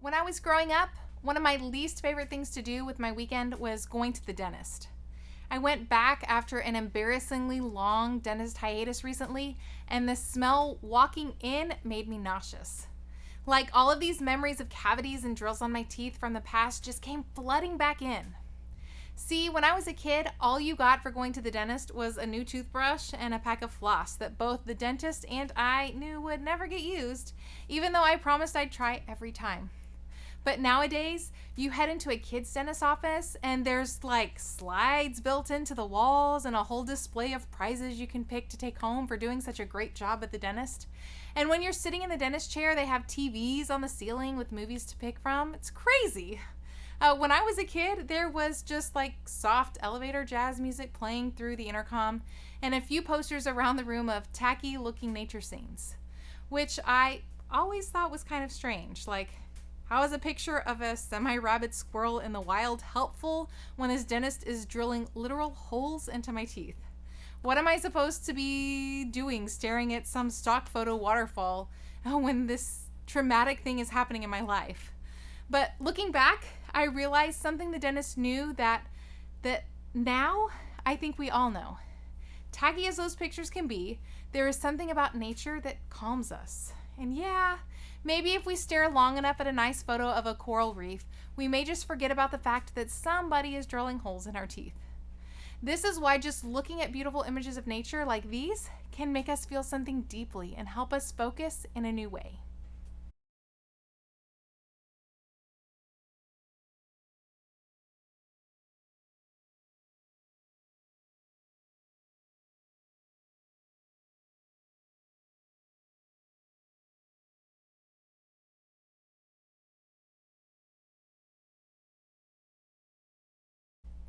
When I was growing up, one of my least favorite things to do with my weekend was going to the dentist. I went back after an embarrassingly long dentist hiatus recently, and the smell walking in made me nauseous. Like all of these memories of cavities and drills on my teeth from the past just came flooding back in. See, when I was a kid, all you got for going to the dentist was a new toothbrush and a pack of floss that both the dentist and I knew would never get used, even though I promised I'd try every time. But nowadays, you head into a kid's dentist office and there's like slides built into the walls and a whole display of prizes you can pick to take home for doing such a great job at the dentist. And when you're sitting in the dentist chair, they have TVs on the ceiling with movies to pick from. It's crazy. When I was a kid, there was just like soft elevator jazz music playing through the intercom and a few posters around the room of tacky looking nature scenes, which I always thought was kind of strange. Like, how is a picture of a semi-rabid squirrel in the wild helpful when his dentist is drilling literal holes into my teeth? What am I supposed to be doing staring at some stock photo waterfall when this traumatic thing is happening in my life? But looking back, I realized something the dentist knew that now I think we all know. Tacky as those pictures can be, there is something about nature that calms us. And yeah, maybe if we stare long enough at a nice photo of a coral reef, we may just forget about the fact that somebody is drilling holes in our teeth. This is why just looking at beautiful images of nature like these can make us feel something deeply and help us focus in a new way.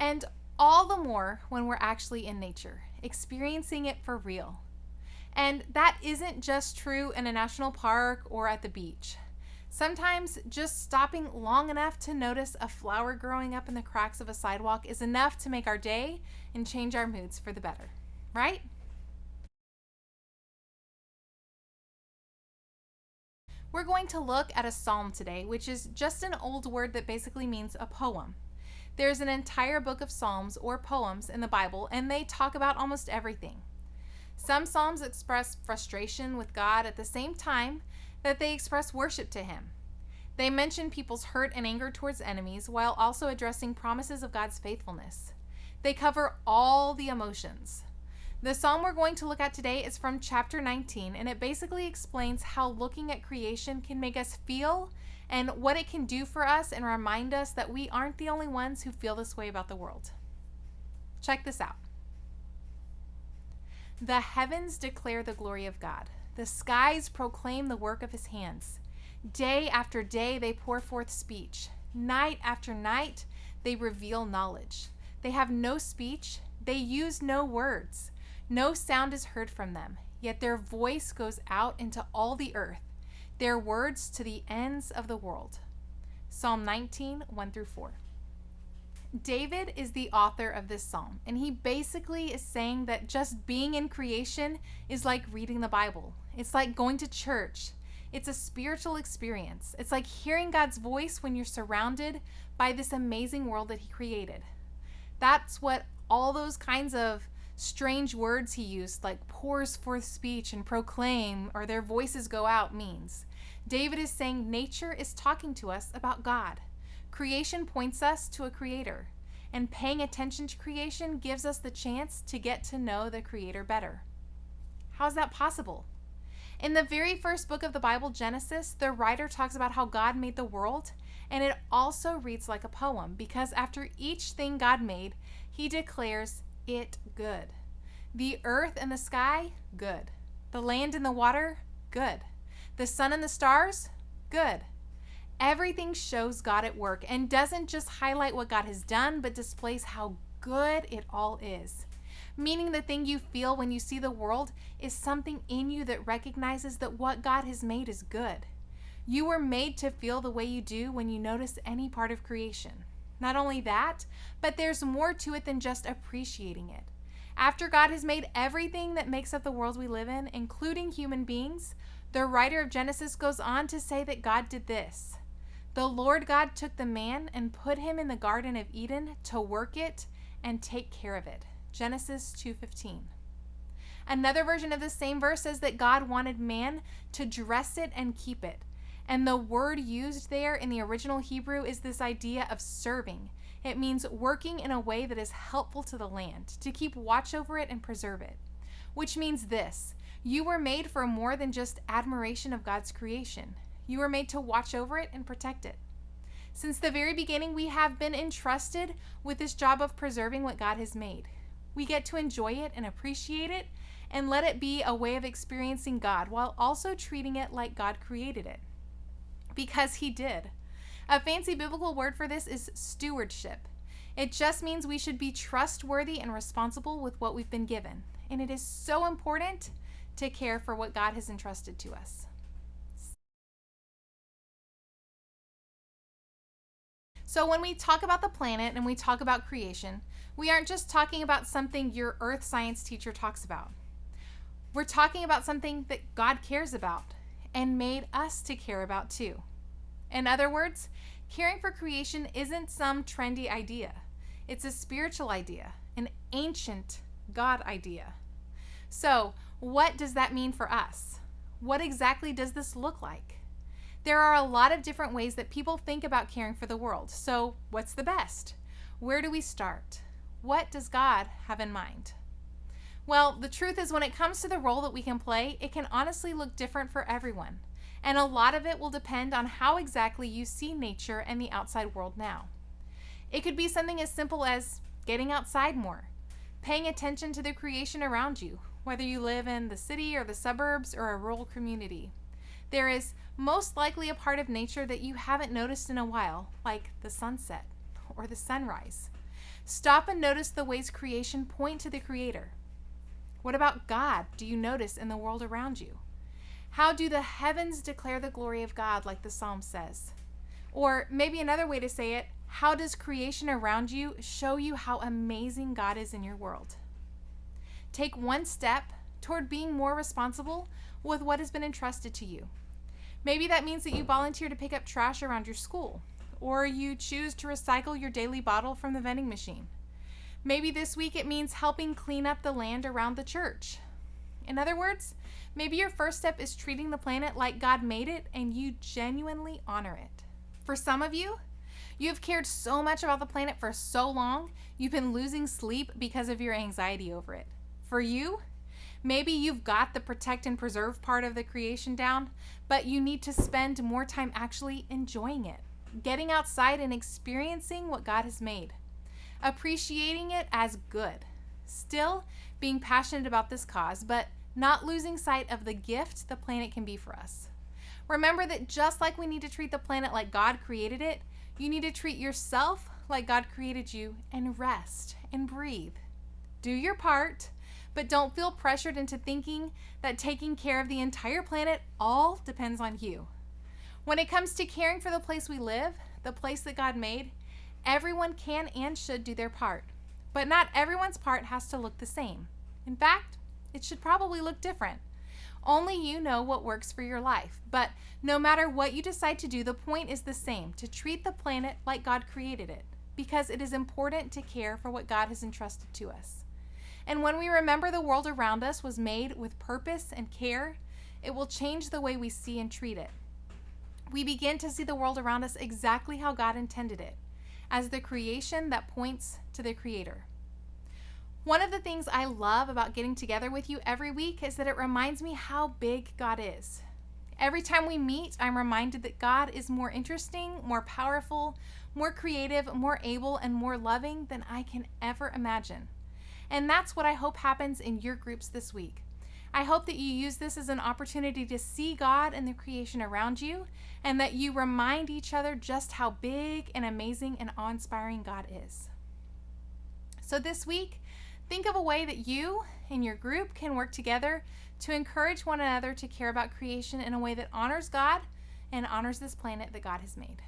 And all the more when we're actually in nature, experiencing it for real. And that isn't just true in a national park or at the beach. Sometimes just stopping long enough to notice a flower growing up in the cracks of a sidewalk is enough to make our day and change our moods for the better, right? We're going to look at a psalm today, which is just an old word that basically means a poem. There's an entire book of psalms or poems in the Bible, and they talk about almost everything. Some psalms express frustration with God at the same time that they express worship to Him. They mention people's hurt and anger towards enemies while also addressing promises of God's faithfulness. They cover all the emotions. The psalm we're going to look at today is from chapter 19, and it basically explains how looking at creation can make us feel and what it can do for us and remind us that we aren't the only ones who feel this way about the world. Check this out. The heavens declare the glory of God. The skies proclaim the work of His hands. Day after day they pour forth speech. Night after night they reveal knowledge. They have no speech. They use no words. No sound is heard from them, yet their voice goes out into all the earth, their words to the ends of the world. Psalm 19, 1-4. David is the author of this psalm, and he basically is saying that just being in creation is like reading the Bible. It's like going to church. It's a spiritual experience. It's like hearing God's voice when you're surrounded by this amazing world that He created. That's what all those kinds of strange words he used, like pours forth speech and proclaim, or their voices go out, means. David is saying nature is talking to us about God. Creation points us to a creator, and paying attention to creation gives us the chance to get to know the creator better. How is that possible? In the very first book of the Bible, Genesis, the writer talks about how God made the world, and it also reads like a poem because after each thing God made, He declares it good. The earth and the sky, good. The land and the water, good. The sun and the stars, good. Everything shows God at work and doesn't just highlight what God has done, but displays how good it all is. Meaning the thing you feel when you see the world is something in you that recognizes that what God has made is good. You were made to feel the way you do when you notice any part of creation. Not only that, but there's more to it than just appreciating it. After God has made everything that makes up the world we live in, including human beings, the writer of Genesis goes on to say that God did this. The Lord God took the man and put him in the Garden of Eden to work it and take care of it. Genesis 2:15. Another version of the same verse says that God wanted man to dress it and keep it. And the word used there in the original Hebrew is this idea of serving. It means working in a way that is helpful to the land, to keep watch over it and preserve it. Which means this: you were made for more than just admiration of God's creation. You were made to watch over it and protect it. Since the very beginning, we have been entrusted with this job of preserving what God has made. We get to enjoy it and appreciate it and let it be a way of experiencing God while also treating it like God created it. Because He did. A fancy biblical word for this is stewardship. It just means we should be trustworthy and responsible with what we've been given. And it is so important to care for what God has entrusted to us. So when we talk about the planet and we talk about creation, we aren't just talking about something your earth science teacher talks about. We're talking about something that God cares about and made us to care about too. In other words, caring for creation isn't some trendy idea. It's a spiritual idea, an ancient God idea. So, what does that mean for us? What exactly does this look like? There are a lot of different ways that people think about caring for the world. So, what's the best? Where do we start? What does God have in mind? Well, the truth is, when it comes to the role that we can play, it can honestly look different for everyone. And a lot of it will depend on how exactly you see nature and the outside world now. It could be something as simple as getting outside more, paying attention to the creation around you, whether you live in the city or the suburbs or a rural community. There is most likely a part of nature that you haven't noticed in a while, like the sunset or the sunrise. Stop and notice the ways creation point to the Creator. What about God do you notice in the world around you? How do the heavens declare the glory of God, like the Psalm says? Or maybe another way to say it, how does creation around you show you how amazing God is in your world? Take one step toward being more responsible with what has been entrusted to you. Maybe that means that you volunteer to pick up trash around your school, or you choose to recycle your daily bottle from the vending machine. Maybe this week it means helping clean up the land around the church. In other words, maybe your first step is treating the planet like God made it and you genuinely honor it. For some of you, you have cared so much about the planet for so long, you've been losing sleep because of your anxiety over it. For you, maybe you've got the protect and preserve part of the creation down, but you need to spend more time actually enjoying it, getting outside and experiencing what God has made, appreciating it as good, still being passionate about this cause, but not losing sight of the gift the planet can be for us. Remember that just like we need to treat the planet like God created it, you need to treat yourself like God created you and rest and breathe. Do your part, but don't feel pressured into thinking that taking care of the entire planet all depends on you. When it comes to caring for the place we live, the place that God made, everyone can and should do their part. But not everyone's part has to look the same. In fact, it should probably look different. Only you know what works for your life. But no matter what you decide to do, the point is the same: to treat the planet like God created it, because it is important to care for what God has entrusted to us. And when we remember the world around us was made with purpose and care, it will change the way we see and treat it. We begin to see the world around us exactly how God intended it, as the creation that points to the Creator. One of the things I love about getting together with you every week is that it reminds me how big God is. Every time we meet, I'm reminded that God is more interesting, more powerful, more creative, more able, and more loving than I can ever imagine. And that's what I hope happens in your groups this week. I hope that you use this as an opportunity to see God and the creation around you, and that you remind each other just how big and amazing and awe-inspiring God is. So this week, think of a way that you and your group can work together to encourage one another to care about creation in a way that honors God and honors this planet that God has made.